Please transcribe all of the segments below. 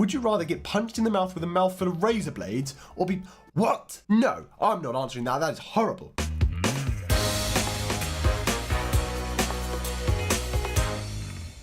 Would you rather get punched in the mouth with a mouthful of razor blades or be... What? No, I'm not answering that. That is horrible.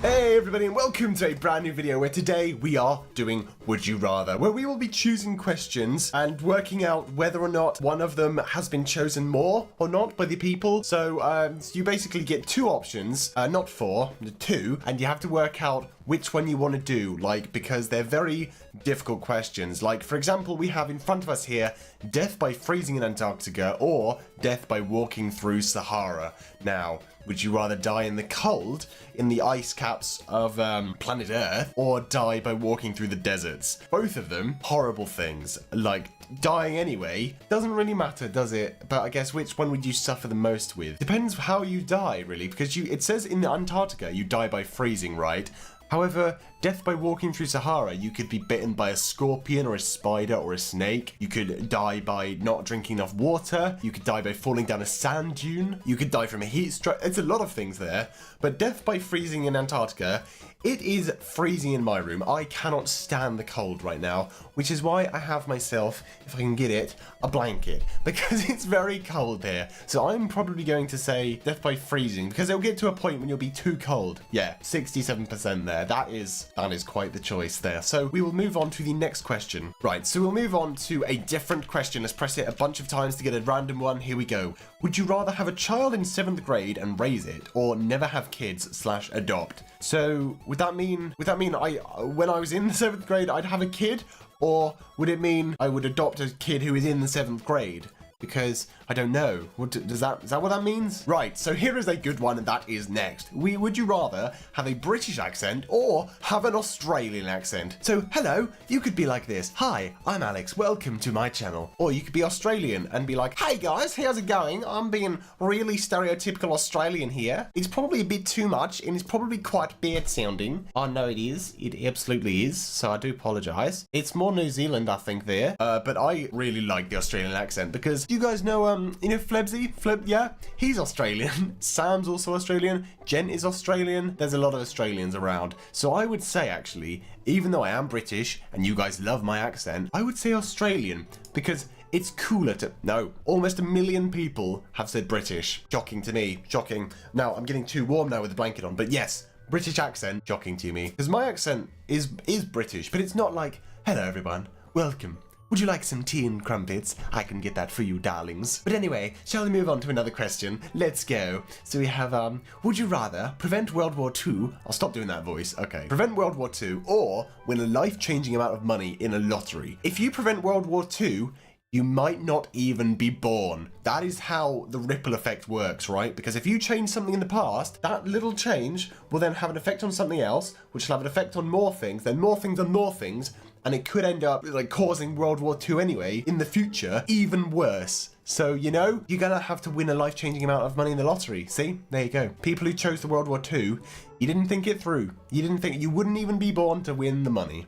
Hey everybody and welcome to a brand new video where today we are doing Would You Rather, where we will be choosing questions and working out whether or not one of them has been chosen more or not by the people. So you basically get two options, not four, two, and you have to work out which one you want to do, because they're very difficult questions. Like, for example, we have in front of us here, death by freezing in Antarctica or death by walking through Sahara. Now, would you rather die in the cold, in the ice caps of planet Earth, or die by walking through the deserts? Both of them, horrible things. Like, dying anyway, doesn't really matter, does it? But I guess which one would you suffer the most with? Depends how you die, really, because it says in Antarctica you die by freezing, right? However, death by walking through Sahara, you could be bitten by a scorpion or a spider or a snake. You could die by not drinking enough water. You could die by falling down a sand dune. You could die from a heat stroke. It's a lot of things there. But death by freezing in Antarctica, it is freezing in my room. I cannot stand the cold right now, which is why I have myself, if I can get it, a blanket, because it's very cold here. So I'm probably going to say death by freezing, because it'll get to a point when you'll be too cold. Yeah, 67% there. That is quite the choice there. So we will move on to the next question. Right, so we'll move on to a different question. Let's press it a bunch of times to get a random one. Here we go. Would you rather have a child in 7th grade and raise it, or never have kids / adopt? So would that mean when I was in the 7th grade I'd have a kid, or would it mean I would adopt a kid who is in the 7th grade? Because I don't know. Is that what that means? Right, so here is a good one, and that is next. Would you rather have a British accent or have an Australian accent? So, hello, you could be like this. Hi, I'm Alex, welcome to my channel. Or you could be Australian and be like, hey guys, how's it going? I'm being really stereotypical Australian here. It's probably a bit too much, and it's probably quite bad sounding. I know it is. It absolutely is, so I do apologise. It's more New Zealand, I think, there. But I really like the Australian accent, because you guys know, Flebsy? Yeah, he's Australian. Sam's also Australian. Jen is Australian. There's a lot of Australians around. So I would say, actually, even though I am British and you guys love my accent, I would say Australian, because it's cooler to... No, almost 1 million people have said British. Shocking to me. Shocking. Now, I'm getting too warm now with the blanket on, but yes, British accent, shocking to me. Because my accent is British, but it's not like, hello everyone, welcome. Would you like some tea and crumpets? I can get that for you, darlings. But anyway, shall we move on to another question? Let's go. So we have, would you rather prevent World War II? I'll stop doing that voice. Okay. Prevent World War II or win a life-changing amount of money in a lottery? If you prevent World War II, you might not even be born. That is how the ripple effect works, right? Because if you change something in the past, that little change will then have an effect on something else, which will have an effect on more things, then more things on more things, and it could end up causing World War II anyway, in the future, even worse. So, you're gonna have to win a life-changing amount of money in the lottery. See? There you go. People who chose the World War II, you didn't think it through. You wouldn't even be born to win the money,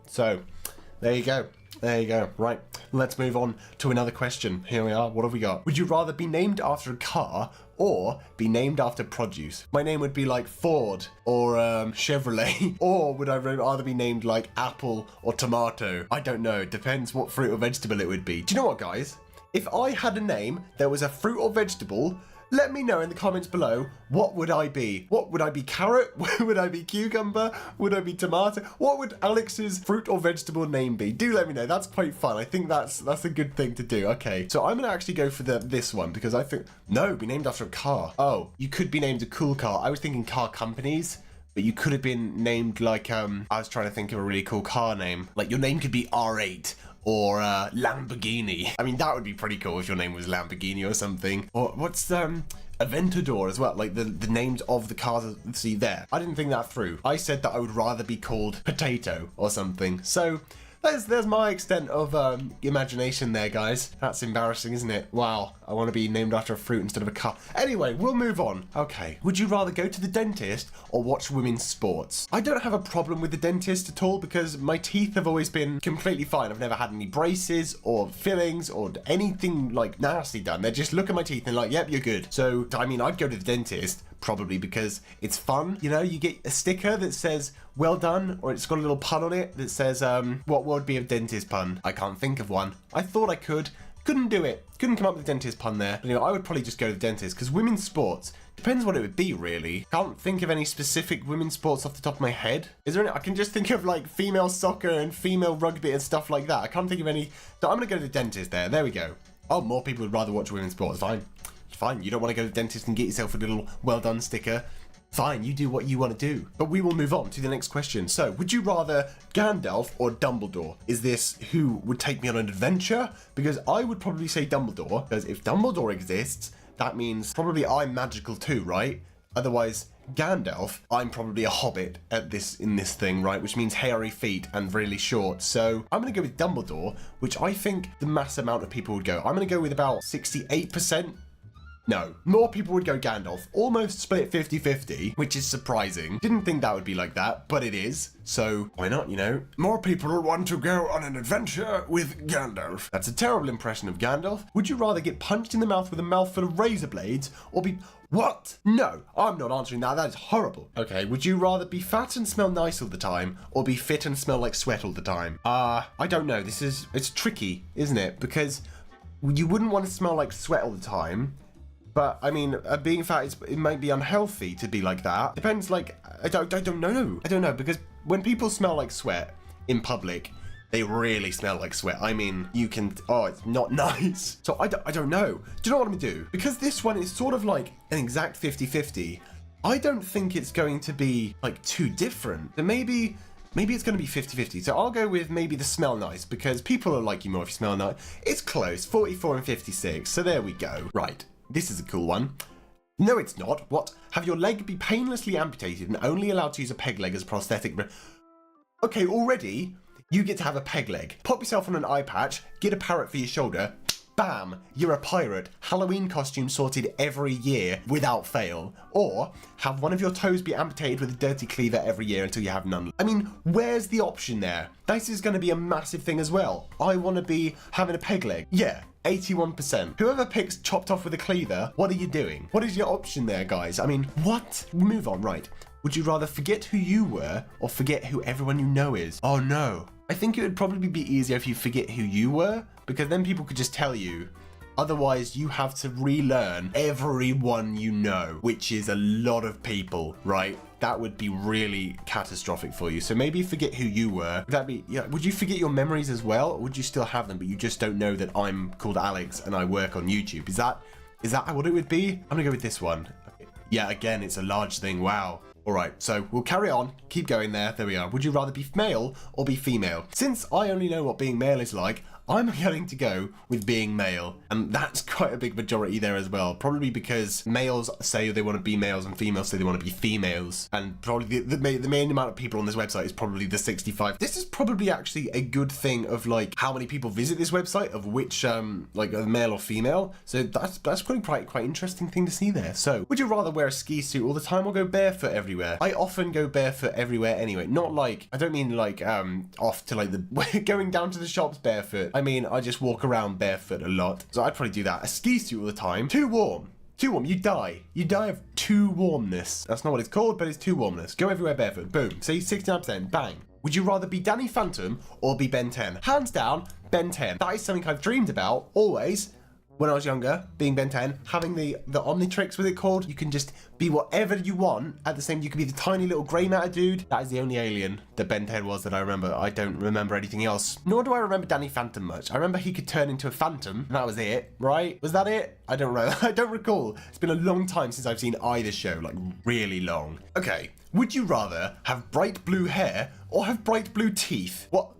So, there you go. There you go. Right, let's move on to another question. Here we are. What have we got? Would you rather be named after a car or be named after produce? My name would be like Ford or Chevrolet. Or would I rather be named like Apple or Tomato? I don't know. It depends what fruit or vegetable it would be. Do you know what, guys? If I had a name that was a fruit or vegetable, let me know in the comments below, what would I be? What would I be? Carrot? Would I be cucumber? Would I be tomato? What would Alex's fruit or vegetable name be? Do let me know. That's quite fun. I think that's a good thing to do. Okay, so I'm gonna actually go for this one, because I think, no, be named after a car. Oh, you could be named a cool car. I was thinking car companies, but you could have been named like, I was trying to think of a really cool car name. Like, your name could be R8. Or Lamborghini. I mean, that would be pretty cool if your name was Lamborghini or something. Or what's Aventador as well, like the names of the cars. See there, I didn't think that through. I said that I would rather be called Potato or something. So there's my extent of imagination there, guys. That's embarrassing, isn't it? Wow, I want to be named after a fruit instead of a car. Anyway, we'll move on. Okay, would you rather go to the dentist or watch women's sports? I don't have a problem with the dentist at all, because my teeth have always been completely fine. I've never had any braces or fillings or anything like nasty done. They just look at my teeth and like, yep, you're good. So, I mean, I'd go to the dentist, Probably because it's fun. You know, you get a sticker that says well done, or it's got a little pun on it that says what would be a dentist pun? I can't think of one. I thought I couldn't do it. Couldn't come up with a dentist pun there. But, you know, I would probably just go to the dentist because women's sports, depends what it would be really. Can't think of any specific women's sports off the top of my head. Is there any? I can just think of like female soccer and female rugby and stuff like that. I can't think of any. So I'm gonna go to the dentist there we go. Oh, more people would rather watch women's sports. Fine, you don't want to go to the dentist and get yourself a little well done sticker. Fine, you do what you want to do. But we will move on to the next question. So, would you rather Gandalf or Dumbledore? Is this who would take me on an adventure? Because I would probably say Dumbledore, because if Dumbledore exists, that means probably I'm magical too, right? Otherwise, Gandalf, I'm probably a hobbit in this thing, right? Which means hairy feet and really short. So I'm going to go with Dumbledore, which I think the mass amount of people would go. I'm going to go with about 68%. No, more people would go Gandalf. Almost split 50-50, which is surprising. Didn't think that would be like that, but it is. So why not, you know? More people will want to go on an adventure with Gandalf. That's a terrible impression of Gandalf. Would you rather get punched in the mouth with a mouthful of razor blades or be... What? No, I'm not answering that. That is horrible. Okay, would you rather be fat and smell nice all the time or be fit and smell like sweat all the time? I don't know. It's tricky, isn't it? Because you wouldn't want to smell like sweat all the time. But, I mean, being fat, it might be unhealthy to be like that. Depends, like, I don't know. I don't know, because when people smell like sweat in public, they really smell like sweat. I mean, you can, it's not nice. So I don't know. Do you know what I'm gonna do? Because this one is sort of like an exact 50-50, I don't think it's going to be, like, too different. So maybe it's going to be 50-50. So I'll go with maybe the smell nice, because people will like you more if you smell nice. It's close, 44 and 56. So there we go. Right. This is a cool one. No, it's not. What? Have your leg be painlessly amputated and only allowed to use a peg leg as a prosthetic. Okay, already, you get to have a peg leg. Pop yourself on an eye patch, get a parrot for your shoulder, bam, you're a pirate. Halloween costume sorted every year without fail. Or have one of your toes be amputated with a dirty cleaver every year until you have none. I mean, where's the option there? This is going to be a massive thing as well. I want to be having a peg leg. Yeah. 81%. Whoever picks chopped off with a cleaver, what are you doing? What is your option there, guys? I mean, what? Move on, right. Would you rather forget who you were or forget who everyone you know is? Oh no. I think it would probably be easier if you forget who you were, because then people could just tell you. Otherwise, you have to relearn everyone you know, which is a lot of people, right? That would be really catastrophic for you. So maybe forget who you were. Would you forget your memories as well? Or would you still have them, but you just don't know that I'm called Alex and I work on YouTube? Is that what it would be? I'm gonna go with this one. Okay. Yeah, again, it's a large thing. Wow. All right, so we'll carry on. Keep going there. There we are. Would you rather be male or be female? Since I only know what being male is like, I'm going to go with being male. And that's quite a big majority there as well. Probably because males say they want to be males and females say they want to be females. And probably the main amount of people on this website is probably the 65. This is probably actually a good thing of like how many people visit this website, of which like a male or female. So that's probably quite interesting thing to see there. So would you rather wear a ski suit all the time or go barefoot everywhere? I often go barefoot everywhere anyway. Not like, I don't mean like off to like the going down to the shops barefoot. I mean, I just walk around barefoot a lot. So I'd probably do that. A ski suit all the time. Too warm. Too warm. You die. You die of too warmness. That's not what it's called, but it's too warmness. Go everywhere barefoot. Boom. See, 69%. Bang. Would you rather be Danny Phantom or be Ben 10? Hands down, Ben 10. That is something I've dreamed about always. When I was younger, being Ben 10, having the Omnitrix, was it called? You can just be whatever you want. At the same, you can be the tiny little grey matter dude. That is the only alien that Ben 10 was that I remember. I don't remember anything else. Nor do I remember Danny Phantom much. I remember he could turn into a phantom, and that was it, right? Was that it? I don't remember. I don't recall. It's been a long time since I've seen either show, like really long. Okay, would you rather have bright blue hair or have bright blue teeth? What?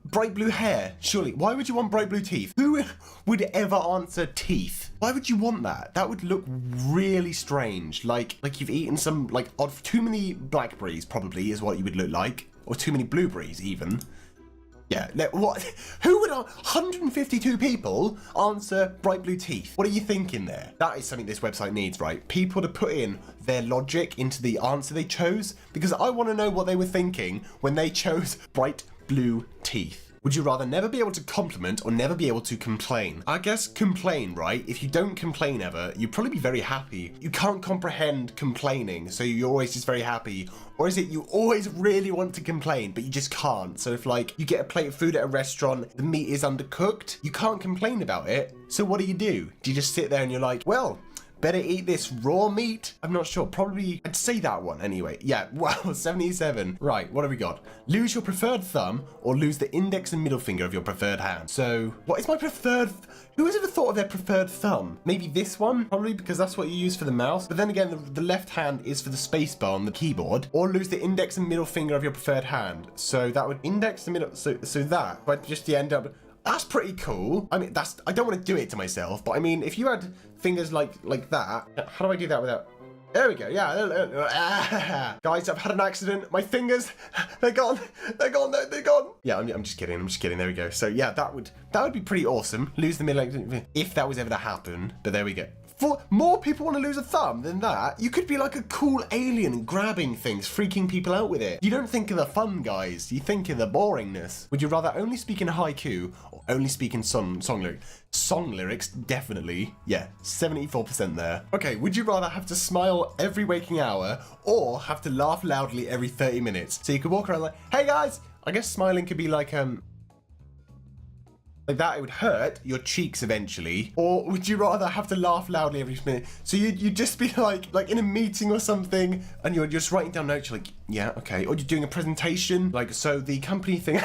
Bright blue hair? Surely. Why would you want bright blue teeth? Who would ever answer teeth? Why would you want that? That would look really strange. Like you've eaten some, like, odd, too many blackberries probably is what you would look like. Or too many blueberries even. Yeah, what? Who would 152 people answer bright blue teeth? What are you thinking there? That is something this website needs, right? People to put in their logic into the answer they chose, because I want to know what they were thinking when they chose bright blue teeth. Would you rather never be able to compliment or never be able to complain? I guess complain, right? If you don't complain ever, you'd probably be very happy. You can't comprehend complaining, so you're always just very happy. Or is it you always really want to complain, but you just can't? So if like you get a plate of food at a restaurant, the meat is undercooked, you can't complain about it. So what do? Do you just sit there and you're like, well, better eat this raw meat? I'm not sure. Probably, I'd say that one anyway. Yeah, wow, 77. Right, what have we got? Lose your preferred thumb or lose the index and middle finger of your preferred hand. So, what is my preferred? Who has ever thought of their preferred thumb? Maybe this one? Probably because that's what you use for the mouse. But then again, the left hand is for the spacebar on the keyboard. Or lose the index and middle finger of your preferred hand. So that would index and middle, so that, but just the end up. That's pretty cool. I mean, I don't want to do it to myself, but I mean, if you had fingers like that, how do I do that without? There we go. Yeah. Guys, I've had an accident. My fingers, they're gone. They're gone. They're gone. Yeah, I'm just kidding. I'm just kidding. There we go. So yeah, that would be pretty awesome. Lose the middle, if that was ever to happen. But there we go. For more people want to lose a thumb than that, you could be like a cool alien grabbing things, freaking people out with it. You don't think of the fun, guys. You think of the boringness. Would you rather only speak in haiku or only speak in song lyrics? Song lyrics, definitely. Yeah, 74% there. Okay, would you rather have to smile every waking hour or have to laugh loudly every 30 minutes? So you could walk around like, hey guys! I guess smiling could be like that, it would hurt your cheeks eventually. Or would you rather have to laugh loudly every minute? So you'd just be like in a meeting or something and you're just writing down notes, you're like, yeah, okay. Or you're doing a presentation, like, so the company thing.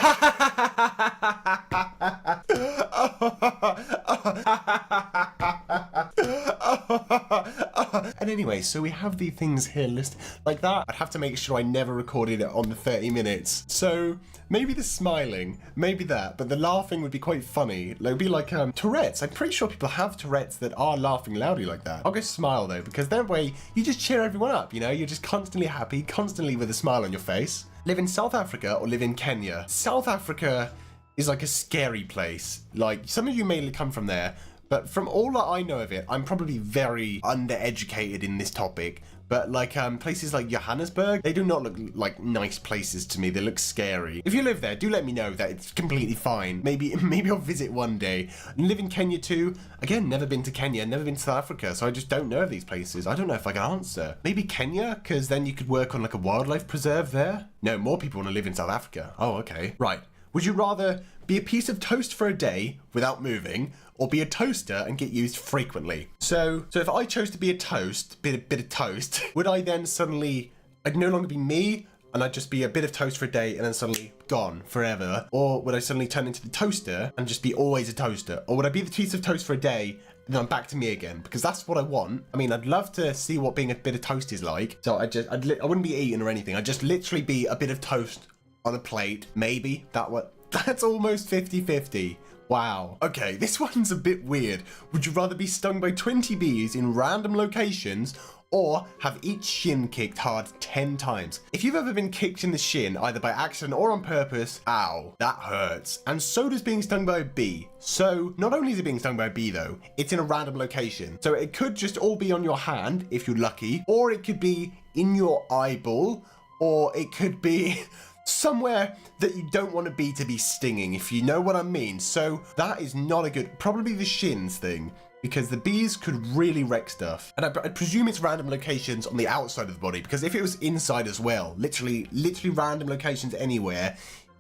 And anyway, so we have the things here listed like that. I'd have to make sure I never recorded it on the 30 minutes. So maybe the smiling, maybe that, but the laughing would be quite funny. Like, it'd be like Tourette's. I'm pretty sure people have Tourette's that are laughing loudly like that. I'll go smile though, because that way you just cheer everyone up, you know? You're just constantly happy, constantly with a smile on your face. Live in South Africa or live in Kenya? South Africa is like a scary place. Like, some of you may come from there, but from all that I know of it, I'm probably very undereducated in this topic. But like places like Johannesburg, they do not look like nice places to me. They look scary. If you live there, do let me know that it's completely fine. Maybe I'll visit one day. And live in Kenya too. Again, never been to Kenya, never been to South Africa, so I just don't know of these places. I don't know if I can answer. Maybe Kenya, because then you could work on like a wildlife preserve there. No, more people want to live in South Africa. Oh, okay. Right. Would you rather be a piece of toast for a day without moving, or be a toaster and get used frequently? So if I chose to be a toast, bit of toast, would I then suddenly, I'd no longer be me, and I'd just be a bit of toast for a day and then suddenly gone forever? Or would I suddenly turn into the toaster and just be always a toaster? Or would I be the piece of toast for a day and then I'm back to me again? Because that's what I want. I mean, I'd love to see what being a bit of toast is like. So I wouldn't be eating or anything. I'd just literally be a bit of toast on a plate. Maybe that's almost 50-50. Wow. Okay, this one's a bit weird. Would you rather be stung by 20 bees in random locations or have each shin kicked hard 10 times? If you've ever been kicked in the shin, either by accident or on purpose, ow, that hurts. And so does being stung by a bee. So not only is it being stung by a bee though, it's in a random location. So it could just all be on your hand if you're lucky, or it could be in your eyeball, or it could be somewhere that you don't want to be stinging, if you know what I mean. So that is not a good, probably the shins thing, because the bees could really wreck stuff. And I presume it's random locations on the outside of the body, because if it was inside as well, literally random locations anywhere,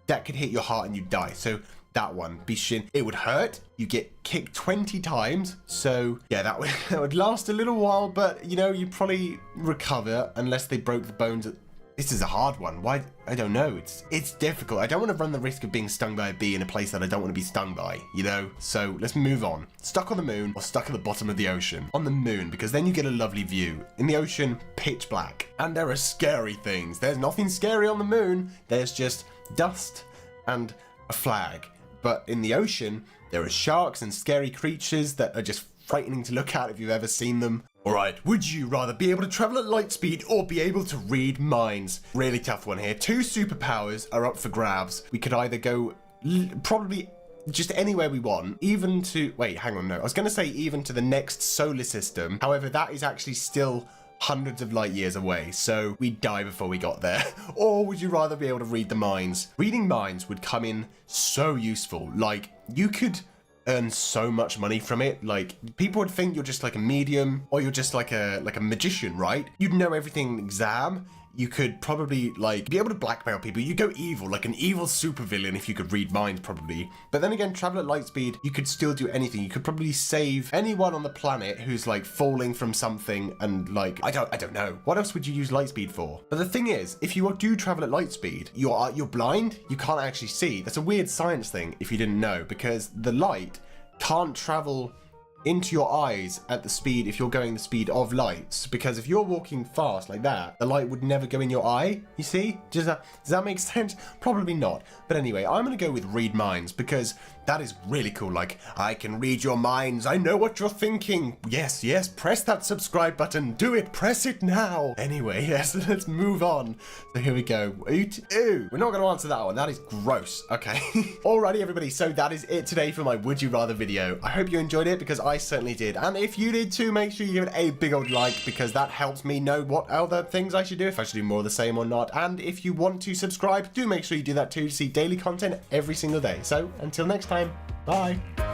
that could hit your heart and you die. So that one, be shin. It would hurt. You get kicked 20 times. So yeah, that would last a little while, but you know, you probably recover unless they broke the bones. This is a hard one. Why? I don't know. It's difficult. I don't want to run the risk of being stung by a bee in a place that I don't want to be stung by, you know? So let's move on. Stuck on the moon or stuck at the bottom of the ocean? On the moon, because then you get a lovely view. In the ocean, pitch black. And there are scary things. There's nothing scary on the moon. There's just dust and a flag. But in the ocean, there are sharks and scary creatures that are just frightening to look at if you've ever seen them. Alright, would you rather be able to travel at light speed or be able to read minds? Really tough one here. Two superpowers are up for grabs. We could either go probably just anywhere we want, even to, wait, hang on, no. I was going to say even to the next solar system. However, that is actually still hundreds of light years away, so we'd die before we got there? Or would you rather be able to read the minds? Reading minds would come in so useful. Like, you could earn so much money from it. Like, people would think you're just like a medium, or you're just like a magician, right? You'd know everything in exam. You could probably, like, be able to blackmail people. You go evil, like an evil supervillain if you could read minds, probably. But then again, travel at light speed, you could still do anything. You could probably save anyone on the planet who's, like, falling from something and, like, I don't know. What else would you use light speed for? But the thing is, if you do travel at light speed, you're blind. You can't actually see. That's a weird science thing if you didn't know, because the light can't travel into your eyes at the speed if you're going the speed of lights, because if you're walking fast like that, the light would never go in your eye. You see? Does that make sense? Probably not. But anyway, I'm gonna go with read minds, because that is really cool. Like, I can read your minds. I know what you're thinking. Yes, press that subscribe button. Do it. Press it now. Anyway, yes, let's move on. So here we go. Ew. We're not going to answer that one. That is gross. Okay. Alrighty, everybody. So that is it today for my Would You Rather video. I hope you enjoyed it, because I certainly did. And if you did too, make sure you give it a big old like, because that helps me know what other things I should do, if I should do more of the same or not. And if you want to subscribe, do make sure you do that too, to see daily content every single day. So until next time. Bye.